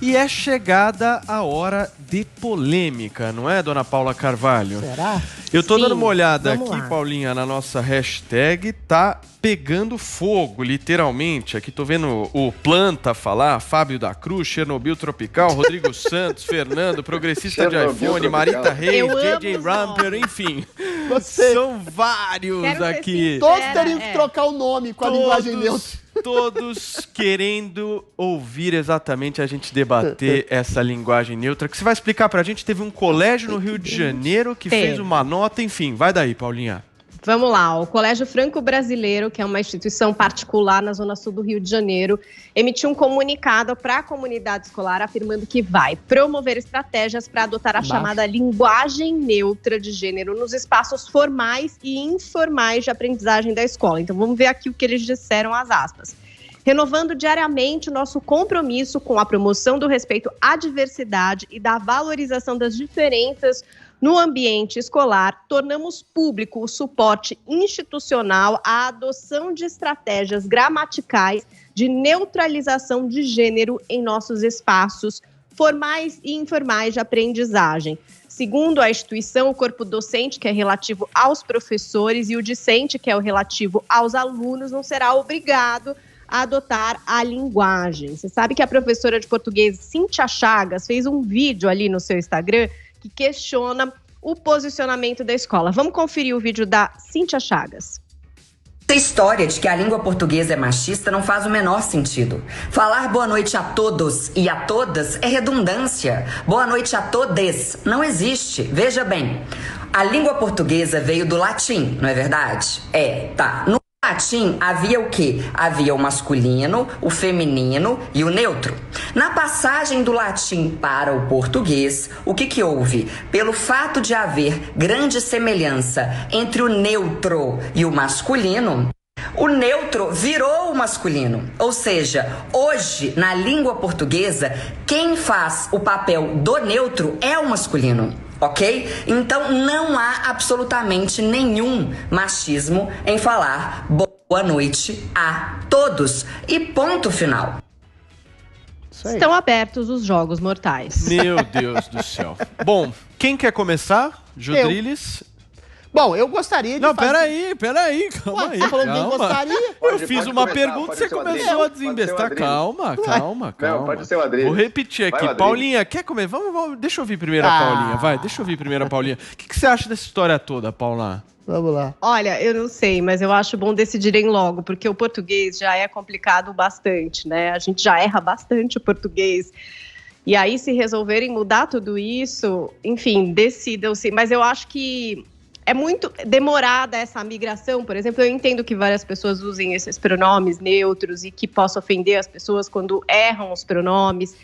E é chegada a hora de polêmica, não é, dona Paula Carvalho? Será? Eu tô dando uma olhada aqui, lá. Paulinha, na nossa hashtag, tá pegando fogo, literalmente. Aqui tô vendo o Planta falar, Fábio da Cruz, Chernobyl Tropical, Rodrigo Santos, Fernando, progressista de iPhone, Marita Reis, JJ Ramper, enfim. São vários aqui. Todos teriam que trocar o nome com a linguagem neutra. Todos querendo ouvir exatamente a gente debater essa linguagem neutra. Que você vai explicar pra gente, teve um colégio no Rio de Janeiro que fez uma nota, enfim. Vai daí, Paulinha. Vamos lá, o Colégio Franco-Brasileiro, que é uma instituição particular na Zona Sul do Rio de Janeiro, emitiu um comunicado para a comunidade escolar afirmando que vai promover estratégias para adotar a chamada linguagem neutra de gênero nos espaços formais e informais de aprendizagem da escola. Então vamos ver aqui o que eles disseram, as aspas. Renovando diariamente o nosso compromisso com a promoção do respeito à diversidade e da valorização das diferenças no ambiente escolar, tornamos público o suporte institucional à adoção de estratégias gramaticais de neutralização de gênero em nossos espaços formais e informais de aprendizagem. Segundo a instituição, o corpo docente, que é relativo aos professores, e o discente, que é o relativo aos alunos, não será obrigado a adotar a linguagem. Você sabe que a professora de português, Cíntia Chagas, fez um vídeo ali no seu Instagram que questiona o posicionamento da escola. Vamos conferir o vídeo da Cíntia Chagas. Essa história de que a língua portuguesa é machista não faz o menor sentido. Falar boa noite a todos e a todas é redundância. Boa noite a todes não existe. Veja bem, a língua portuguesa veio do latim, não é verdade? No latim havia o quê? Havia o masculino, o feminino e o neutro. Na passagem do latim para o português, o que houve? Pelo fato de haver grande semelhança entre o neutro e o masculino, o neutro virou o masculino. Ou seja, hoje, na língua portuguesa, quem faz o papel do neutro é o masculino. Ok? Então não há absolutamente nenhum machismo em falar boa noite a todos. E ponto final. Estão abertos os jogos mortais. Meu Deus do céu. Bom, quem quer começar? Judriles? Bom, eu gostaria de Não, peraí, calma aí. Você falou que quem gostaria? Eu fiz uma pergunta e você começou a desembestar. Calma. Não, pode ser o Adriles. Vou repetir aqui. Paulinha, quer comer? Vamos, deixa eu ouvir primeiro a Paulinha. Vai, deixa eu ouvir primeiro a Paulinha. O que você acha dessa história toda, Paula? Vamos lá. Olha, eu não sei, mas eu acho bom decidirem logo, porque o português já é complicado bastante, né? A gente já erra bastante o português. E aí, se resolverem mudar tudo isso, enfim, decidam-se. Mas eu acho que é muito demorada essa migração. Por exemplo, eu entendo que várias pessoas usem esses pronomes neutros e que possa ofender as pessoas quando erram os pronomes.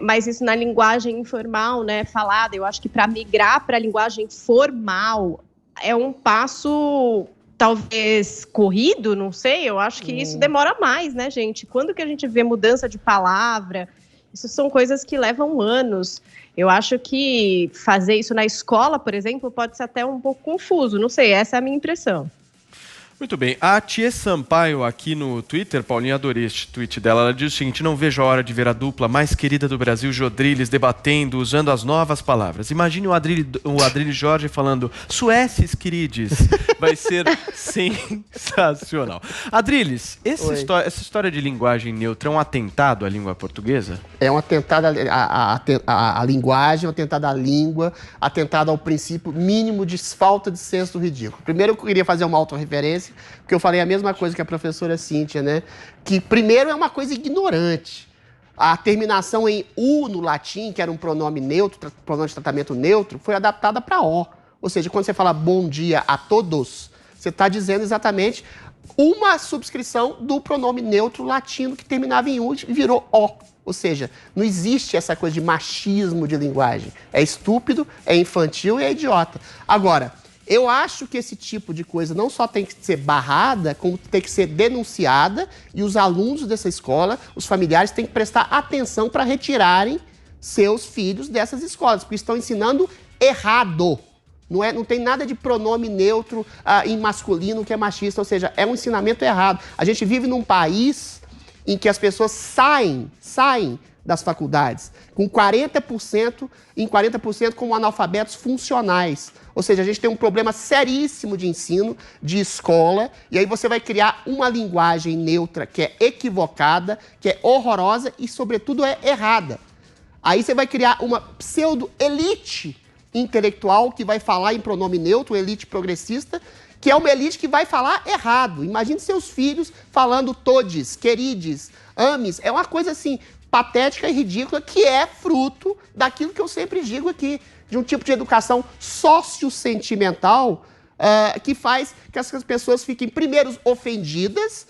Mas isso na linguagem informal, né, falada, eu acho que para migrar para a linguagem formal é um passo talvez corrido, não sei, eu acho que isso demora mais, né, gente? Quando que a gente vê mudança de palavra? Isso são coisas que levam anos. Eu acho que fazer isso na escola, por exemplo, pode ser até um pouco confuso. Não sei, essa é a minha impressão. Muito bem. A Tia Sampaio aqui no Twitter, Paulinha, adorei este tweet dela. Ela diz o seguinte: não vejo a hora de ver a dupla mais querida do Brasil, Jodriles, debatendo, usando as novas palavras. Imagine o Adriles Jorge falando Suécias, querides. Vai ser sensacional. Adriles, essa história de linguagem neutra é um atentado à língua portuguesa? É um atentado à linguagem, um atentado à língua, atentado ao princípio mínimo de falta de senso do ridículo. Primeiro eu queria fazer uma autorreferência, porque eu falei a mesma coisa que a professora Cíntia, né? Que primeiro é uma coisa ignorante. A terminação em U no latim, que era um pronome neutro, pronome de tratamento neutro, foi adaptada para O. Ou seja, quando você fala bom dia a todos, você está dizendo exatamente uma subscrição do pronome neutro latino que terminava em U e virou O. Ou seja, não existe essa coisa de machismo de linguagem. É estúpido, é infantil e é idiota. Agora, eu acho que esse tipo de coisa não só tem que ser barrada, como tem que ser denunciada, e os alunos dessa escola, os familiares, têm que prestar atenção para retirarem seus filhos dessas escolas, porque estão ensinando errado. Não tem nada de pronome neutro em masculino que é machista, ou seja, é um ensinamento errado. A gente vive num país em que as pessoas saem das faculdades, com 40%, em 40% como analfabetos funcionais. Ou seja, a gente tem um problema seríssimo de ensino, de escola, e aí você vai criar uma linguagem neutra que é equivocada, que é horrorosa e, sobretudo, é errada. Aí você vai criar uma pseudo-elite intelectual que vai falar em pronome neutro, elite progressista, que é uma elite que vai falar errado. Imagine seus filhos falando todes, querides, ames. É uma coisa assim, patética e ridícula, que é fruto daquilo que eu sempre digo aqui, de um tipo de educação sociosentimental que faz que as pessoas fiquem, primeiro, ofendidas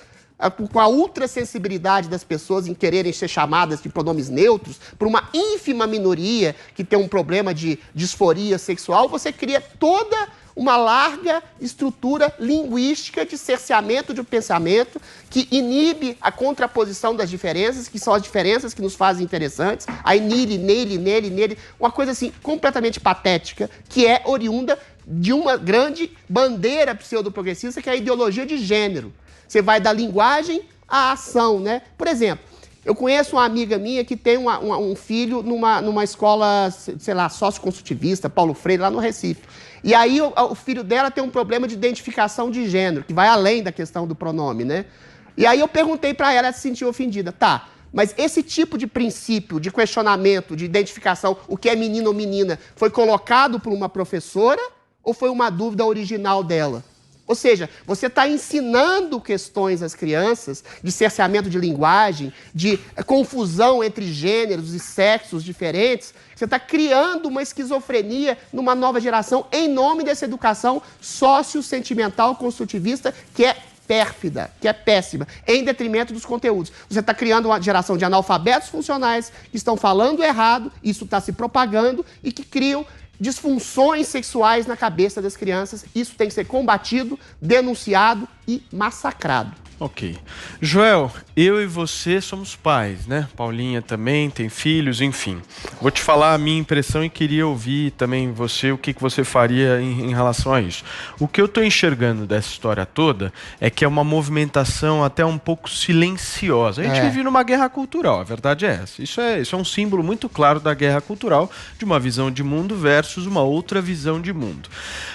com a ultrassensibilidade das pessoas em quererem ser chamadas de pronomes neutros, por uma ínfima minoria que tem um problema de disforia sexual, você cria toda uma larga estrutura linguística de cerceamento de um pensamento que inibe a contraposição das diferenças, que são as diferenças que nos fazem interessantes, aí nele, uma coisa assim completamente patética, que é oriunda de uma grande bandeira pseudo-progressista, que é a ideologia de gênero. Você vai da linguagem à ação, né? Por exemplo, eu conheço uma amiga minha que tem um filho numa escola, sei lá, socioconstrutivista, Paulo Freire, lá no Recife. E aí o filho dela tem um problema de identificação de gênero, que vai além da questão do pronome, né? E aí eu perguntei para ela, ela se sentiu ofendida. Tá, mas esse tipo de princípio, de questionamento, de identificação, o que é menino ou menina, foi colocado por uma professora ou foi uma dúvida original dela? Ou seja, você está ensinando questões às crianças de cerceamento de linguagem, de confusão entre gêneros e sexos diferentes. Você está criando uma esquizofrenia numa nova geração em nome dessa educação sociosentimental construtivista que é pérfida, que é péssima, em detrimento dos conteúdos. Você está criando uma geração de analfabetos funcionais que estão falando errado, isso está se propagando e que criam disfunções sexuais na cabeça das crianças. Isso tem que ser combatido, denunciado e massacrado. Ok. Joel, eu e você somos pais, né? Paulinha também tem filhos, enfim. Vou te falar a minha impressão e queria ouvir também você, o que você faria em relação a isso. O que eu estou enxergando dessa história toda é que é uma movimentação até um pouco silenciosa. A gente vive numa guerra cultural, a verdade é essa. Isso é um símbolo muito claro da guerra cultural, de uma visão de mundo versus uma outra visão de mundo.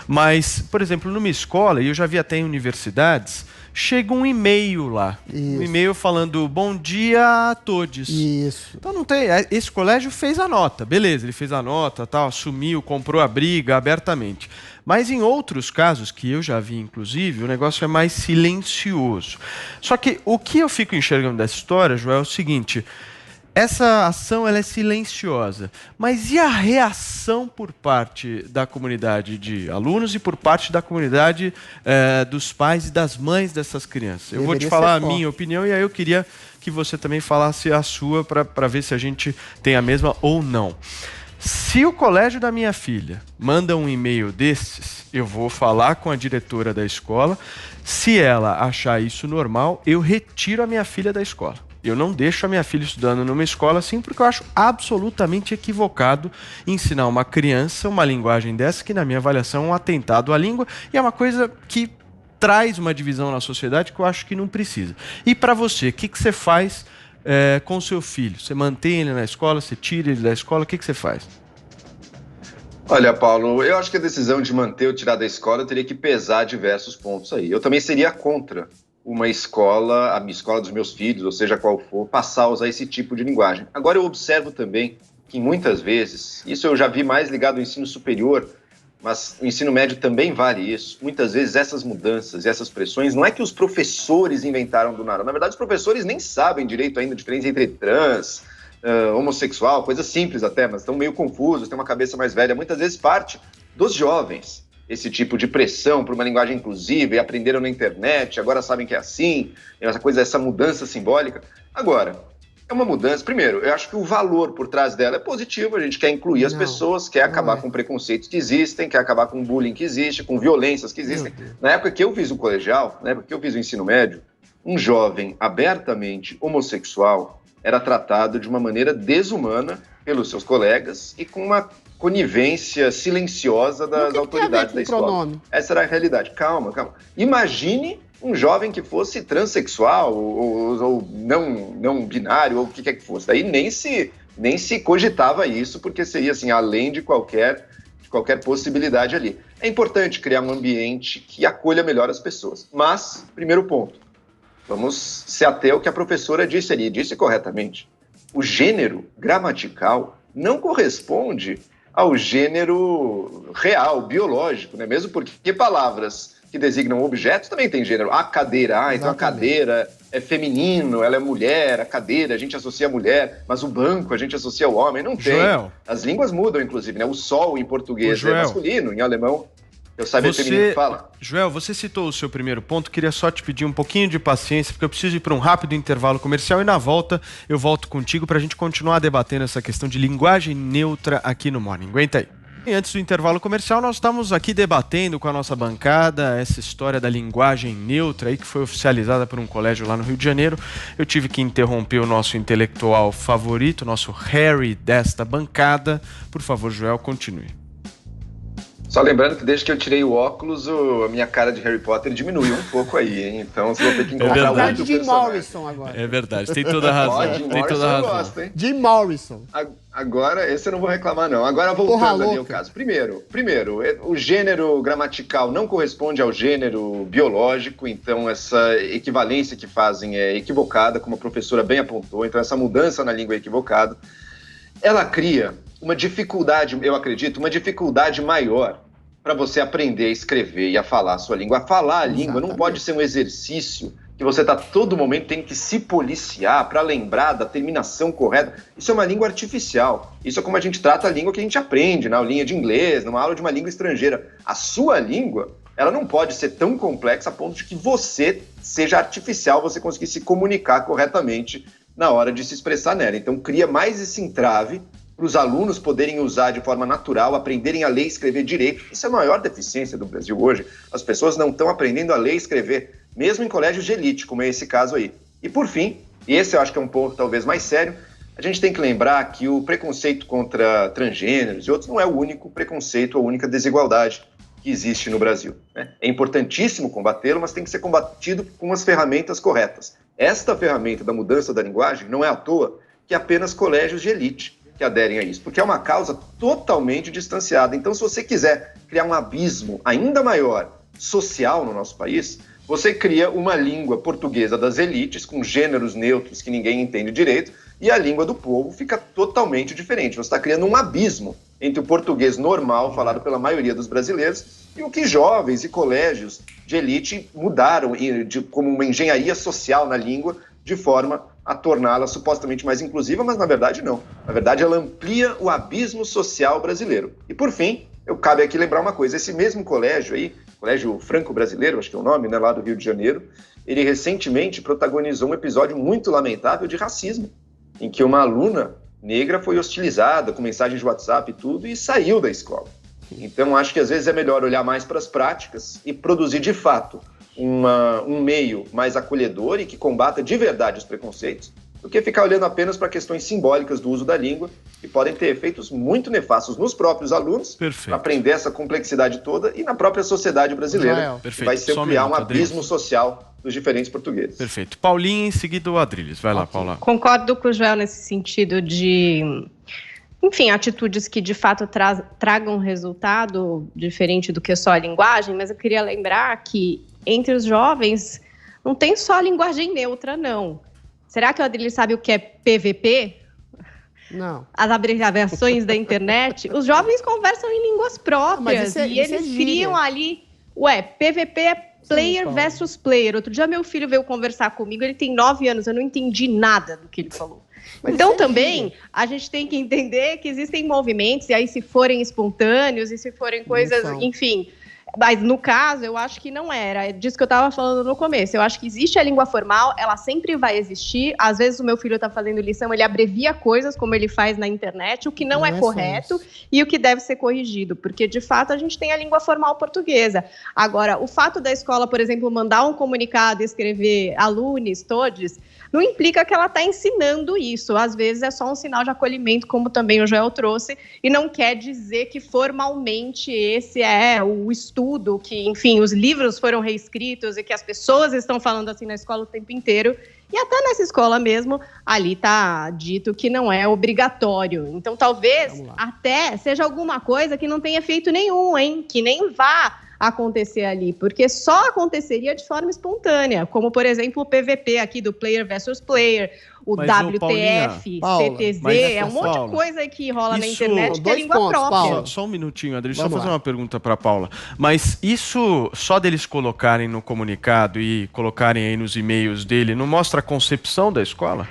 Mas, por exemplo, numa escola, e eu já vi até em universidades, chega um e-mail lá. Isso. Um e-mail falando bom dia a todos. Isso. Então não tem. Esse colégio fez a nota, beleza, ele fez a nota, tal, assumiu, comprou a briga abertamente. Mas em outros casos, que eu já vi inclusive, o negócio é mais silencioso. Só que o que eu fico enxergando dessa história, Joel, é o seguinte: essa ação ela é silenciosa, mas e a reação por parte da comunidade de alunos e por parte da comunidade dos pais e das mães dessas crianças? Eu vou te falar a minha opinião e aí eu queria que você também falasse a sua para ver se a gente tem a mesma ou não. Se o colégio da minha filha manda um e-mail desses, eu vou falar com a diretora da escola. Se ela achar isso normal, eu retiro a minha filha da escola. Eu não deixo a minha filha estudando numa escola assim, porque eu acho absolutamente equivocado ensinar uma criança uma linguagem dessa, que na minha avaliação é um atentado à língua e é uma coisa que traz uma divisão na sociedade que eu acho que não precisa. E para você, o que você faz com o seu filho? Você mantém ele na escola, você tira ele da escola, o que você faz? Olha, Paulo, eu acho que a decisão de manter ou tirar da escola teria que pesar diversos pontos aí. Eu também seria contra uma escola, a minha escola dos meus filhos, ou seja qual for, passar a usar esse tipo de linguagem. Agora eu observo também que muitas vezes, isso eu já vi mais ligado ao ensino superior, mas o ensino médio também vale isso. Muitas vezes essas mudanças e essas pressões, não é que os professores inventaram do nada. Na verdade, os professores nem sabem direito ainda a diferença entre trans, homossexual, coisas simples até, mas estão meio confusos, têm uma cabeça mais velha. Muitas vezes parte dos jovens esse tipo de pressão por uma linguagem inclusiva e aprenderam na internet, agora sabem que é assim, essa mudança simbólica. Agora, é uma mudança. Primeiro, eu acho que o valor por trás dela é positivo, a gente quer incluir as pessoas, quer acabar com preconceitos que existem, quer acabar com bullying que existe, com violências que existem. Na época que eu fiz o colegial, na época que eu fiz o ensino médio, um jovem abertamente homossexual era tratado de uma maneira desumana pelos seus colegas e com uma conivência silenciosa das autoridades da escola. Pronome? Essa era a realidade. Calma. Imagine um jovem que fosse transexual ou não binário, ou o que quer que fosse. Daí nem se cogitava isso, porque seria assim, além de qualquer possibilidade ali. É importante criar um ambiente que acolha melhor as pessoas. Mas, primeiro ponto, vamos se ater ao que a professora disse ali, disse corretamente. O gênero gramatical não corresponde ao gênero real, biológico, né? Mesmo porque palavras que designam objetos também tem gênero. A cadeira, então a cadeira é feminino, ela é mulher, a cadeira a gente associa a mulher, mas o banco a gente associa ao homem, não tem. Joel. As línguas mudam, inclusive, né? O sol em português é masculino, em alemão eu sabia feminino. Fala. Joel, você citou o seu primeiro ponto, queria só te pedir um pouquinho de paciência, porque eu preciso ir para um rápido intervalo comercial e na volta eu volto contigo para a gente continuar debatendo essa questão de linguagem neutra aqui no Morning. Aguenta aí. E antes do intervalo comercial, nós estamos aqui debatendo com a nossa bancada essa história da linguagem neutra aí, que foi oficializada por um colégio lá no Rio de Janeiro. Eu tive que interromper o nosso intelectual favorito, nosso Harry desta bancada. Por favor, Joel, continue. Só lembrando que desde que eu tirei o óculos, a minha cara de Harry Potter diminuiu um pouco aí, hein? Então você vai ter que encontrar outro Jim Morrison agora. É verdade, tem toda a razão. Jim tem toda a razão. Gosto, hein? Jim Morrison. Agora, esse eu não vou reclamar, não. Agora, voltando ali ao caso. Primeiro, o gênero gramatical não corresponde ao gênero biológico, então essa equivalência que fazem é equivocada, como a professora bem apontou. Então, essa mudança na língua é equivocada. Ela cria uma dificuldade, eu acredito, uma dificuldade maior para você aprender a escrever e a falar a sua língua. A falar a língua não pode ser um exercício que você está todo momento tem que se policiar para lembrar da terminação correta. Isso é uma língua artificial. Isso é como a gente trata a língua que a gente aprende na aulinha de inglês, numa aula de uma língua estrangeira. A sua língua, ela não pode ser tão complexa a ponto de que você seja artificial, você conseguir se comunicar corretamente na hora de se expressar nela. Então, cria mais esse entrave para os alunos poderem usar de forma natural, aprenderem a ler e escrever direito. Isso é a maior deficiência do Brasil hoje. As pessoas não estão aprendendo a ler e escrever, mesmo em colégios de elite, como é esse caso aí. E por fim, e esse eu acho que é um ponto talvez mais sério, a gente tem que lembrar que o preconceito contra transgêneros e outros não é o único preconceito, a única desigualdade que existe no Brasil, né? É importantíssimo combatê-lo, mas tem que ser combatido com as ferramentas corretas. Esta ferramenta da mudança da linguagem não é à toa que apenas colégios de elite que aderem a isso, porque é uma causa totalmente distanciada. Então, se você quiser criar um abismo ainda maior social no nosso país, você cria uma língua portuguesa das elites, com gêneros neutros que ninguém entende direito, e a língua do povo fica totalmente diferente. Você está criando um abismo entre o português normal, falado pela maioria dos brasileiros, e o que jovens e colégios de elite mudaram como uma engenharia social na língua, de forma a torná-la supostamente mais inclusiva, mas na verdade não. Na verdade, ela amplia o abismo social brasileiro. E por fim, cabe aqui lembrar uma coisa, esse mesmo colégio aí, Colégio Franco-Brasileiro, acho que é o nome, né, lá do Rio de Janeiro, ele recentemente protagonizou um episódio muito lamentável de racismo, em que uma aluna negra foi hostilizada com mensagens de WhatsApp e tudo, e saiu da escola. Então, acho que às vezes é melhor olhar mais para as práticas e produzir de fato um meio mais acolhedor e que combata de verdade os preconceitos, do que ficar olhando apenas para questões simbólicas do uso da língua, que podem ter efeitos muito nefastos nos próprios alunos, para aprender essa complexidade toda, e na própria sociedade brasileira, que vai ser criar um abismo social dos diferentes portugueses. Perfeito. Paulinha, em seguida o Adriles. Vai lá, Paula. Concordo com o Joel nesse sentido de, enfim, atitudes que de fato tragam resultado diferente do que só a linguagem, mas eu queria lembrar que entre os jovens não tem só a linguagem neutra, não. Será que o Adriles sabe o que é PVP? Não. As abreviações da internet? Os jovens conversam em línguas próprias e eles criam ali... PVP é player versus player. Outro dia meu filho veio conversar comigo, ele tem 9 anos, eu não entendi nada do que ele falou. Então também a gente tem que entender que existem movimentos, e aí se forem espontâneos, e se forem coisas, enfim... Mas, no caso, eu acho que não era. É disso que eu estava falando no começo. Eu acho que existe a língua formal, ela sempre vai existir. Às vezes, o meu filho está fazendo lição, ele abrevia coisas, como ele faz na internet, o que não é correto e o que deve ser corrigido. Porque, de fato, a gente tem a língua formal portuguesa. Agora, o fato da escola, por exemplo, mandar um comunicado e escrever alunos, todos, não implica que ela está ensinando isso. Às vezes é só um sinal de acolhimento, como também o Joel trouxe, e não quer dizer que formalmente esse é o estudo, que, enfim, os livros foram reescritos e que as pessoas estão falando assim na escola o tempo inteiro. E até nessa escola mesmo, ali está dito que não é obrigatório. Então, talvez até seja alguma coisa que não tenha efeito nenhum, hein? Que nem vá acontecer ali, porque só aconteceria de forma espontânea, como, por exemplo, o PVP aqui do Player versus Player, o WTF, CTZ, é um monte de coisa que rola na internet que é língua própria. Só um minutinho, Adri, deixa eu fazer uma pergunta para a Paula. Mas isso, só deles colocarem no comunicado e colocarem aí nos e-mails dele, não mostra a concepção da escola?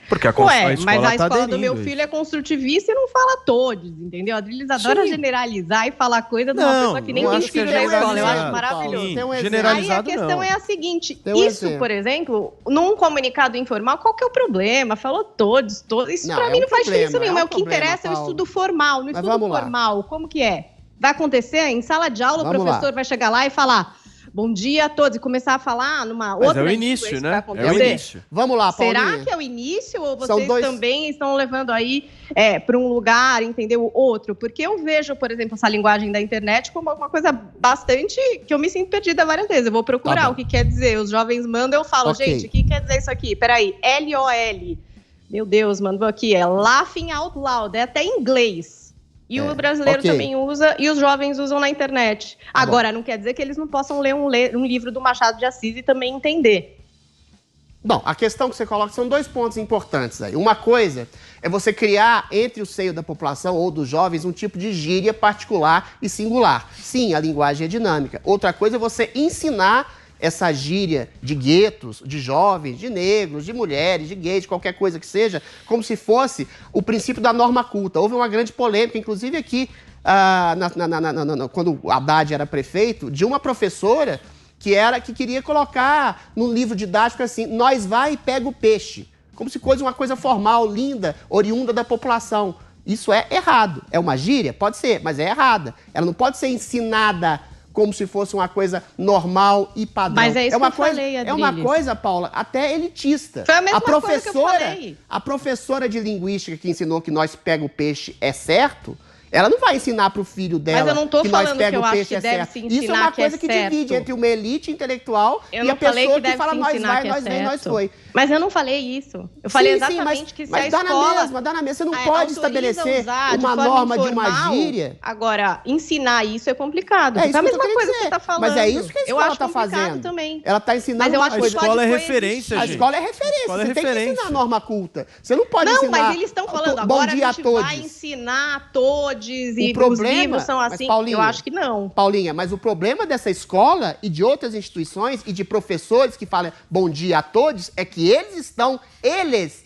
Porque a escola mas a escola do meu isso. filho é construtivista e não fala todos, entendeu? A Adriles adora generalizar e falar coisa de uma pessoa que nem tem filho na escola. Eu acho maravilhoso. Generalizado, aí a questão é a seguinte, isso, por exemplo, num comunicado informal, qual que é o problema? Falou todos. Isso pra mim não faz diferença nenhuma. O que interessa é o estudo formal. No estudo formal, como que é? Vai acontecer? Em sala de aula, o professor vai chegar lá e falar... Bom dia a todos. E começar a falar numa outra... Mas é o início, né? É o início. Vamos lá, Paulinha. Será que é o início ou vocês também estão levando aí para um lugar, entendeu? Outro? Porque eu vejo, por exemplo, essa linguagem da internet como uma coisa bastante... que eu me sinto perdida várias vezes. Eu vou procurar o que quer dizer. Os jovens mandam, eu falo, gente, o que quer dizer isso aqui? Peraí, LOL. Meu Deus, mandou aqui. É laughing out loud. É até em inglês. E o brasileiro também usa, e os jovens usam na internet. Agora, não quer dizer que eles não possam ler um livro do Machado de Assis e também entender. Bom, a questão que você coloca são 2 pontos importantes aí. Uma coisa é você criar entre o seio da população ou dos jovens um tipo de gíria particular e singular. Sim, a linguagem é dinâmica. Outra coisa é você ensinar essa gíria de guetos, de jovens, de negros, de mulheres, de gays, de qualquer coisa que seja, como se fosse o princípio da norma culta. Houve uma grande polêmica, inclusive aqui, quando o Haddad era prefeito, de uma professora que queria colocar no livro didático assim, nós vai e pega o peixe, como se fosse uma coisa formal, linda, oriunda da população. Isso é errado. É uma gíria? Pode ser, mas é errada. Ela não pode ser ensinada como se fosse uma coisa normal e padrão. Mas é isso que eu falei, Adriles. É uma coisa, Paula, até elitista. Foi a mesma coisa que eu falei. A professora de linguística que ensinou que nós pega o peixe é certo, ela não vai ensinar para o filho dela. Mas eu não tô que falando nós pega que eu o acho peixe que é deve certo. se ensinar Isso é uma coisa que que é divide certo. entre uma elite intelectual e a pessoa que fala nós vai, nós vem, nós foi. Mas eu não falei isso. Eu falei exatamente que se a escola... Mas dá na mesma. Você não pode estabelecer uma norma de uma gíria. Agora, ensinar isso é complicado. É isso a mesma que coisa que você está falando. Mas é isso que a escola está fazendo. Também. Ela está ensinando mas eu acho uma coisa. A escola é referência, gente. A escola é referência. Você tem que ensinar a norma culta. Você não pode ensinar... Não, mas eles estão falando agora a gente vai ensinar a todos e os livros são assim. Paulinha, eu acho que não. Paulinha, mas o problema dessa escola e de outras instituições e de professores que falam bom dia a todos é que eles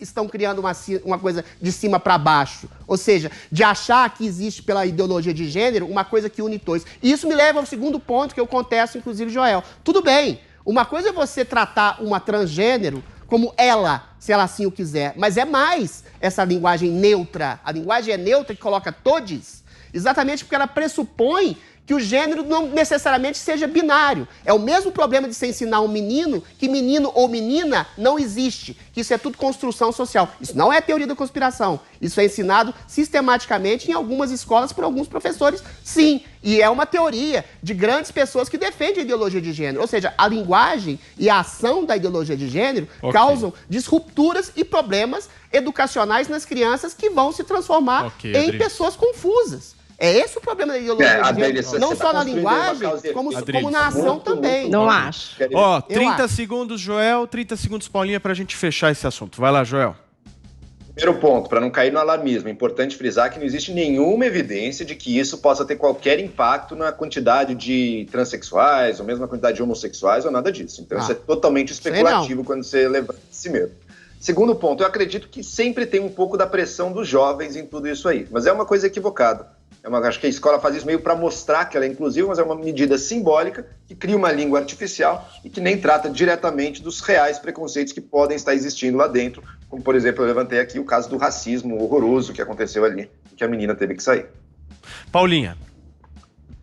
estão criando uma coisa de cima para baixo. Ou seja, de achar que existe pela ideologia de gênero uma coisa que une todos. E isso me leva ao segundo ponto que eu contesto, inclusive, Joel. Tudo bem, uma coisa é você tratar uma transgênero como ela, se ela assim o quiser, mas é mais essa linguagem neutra. A linguagem é neutra que coloca todes, exatamente porque ela pressupõe que o gênero não necessariamente seja binário. É o mesmo problema de você ensinar um menino que menino ou menina não existe, que isso é tudo construção social. Isso não é teoria da conspiração. Isso é ensinado sistematicamente em algumas escolas por alguns professores, sim. E é uma teoria de grandes pessoas que defendem a ideologia de gênero. Ou seja, a linguagem e a ação da ideologia de gênero causam disrupturas e problemas educacionais nas crianças que vão se transformar em pessoas confusas. É esse o problema da ideologia de gênero, não só na linguagem, como na ação também. Não acho. 30 segundos, Joel, 30 segundos, Paulinha, para a gente fechar esse assunto. Vai lá, Joel. Primeiro ponto, para não cair no alarmismo, é importante frisar que não existe nenhuma evidência de que isso possa ter qualquer impacto na quantidade de transexuais, ou mesmo na quantidade de homossexuais, ou nada disso. Então isso é totalmente especulativo quando você levanta esse medo. Segundo ponto, eu acredito que sempre tem um pouco da pressão dos jovens em tudo isso aí, mas é uma coisa equivocada. Acho que a escola faz isso meio para mostrar que ela é inclusiva, mas é uma medida simbólica que cria uma língua artificial e que nem trata diretamente dos reais preconceitos que podem estar existindo lá dentro, como, por exemplo, eu levantei aqui o caso do racismo horroroso que aconteceu ali, que a menina teve que sair. Paulinha.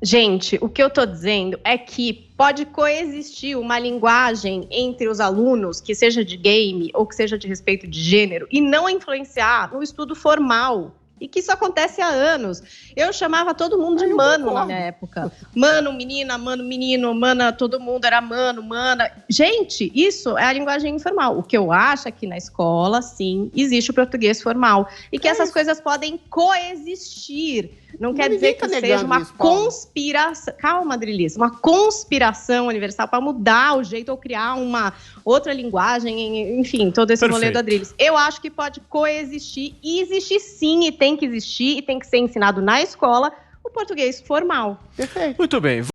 Gente, o que eu tô dizendo é que pode coexistir uma linguagem entre os alunos, que seja de game ou que seja de respeito de gênero, e não influenciar no estudo formal. E que isso acontece há anos. Eu chamava todo mundo de mano na minha época. Mano, menina, mano, menino, mana, todo mundo era mano, mana. Gente, isso é a linguagem informal. O que eu acho é que na escola, sim, existe o português formal. E que essas coisas podem coexistir. Não quer dizer que seja uma conspiração. Calma, Adrilis. Uma conspiração universal para mudar o jeito ou criar uma outra linguagem, enfim, todo esse rolê do Adrilis. Eu acho que pode coexistir e existir sim, e tem que existir, e tem que ser ensinado na escola o português formal. Perfeito. Muito bem.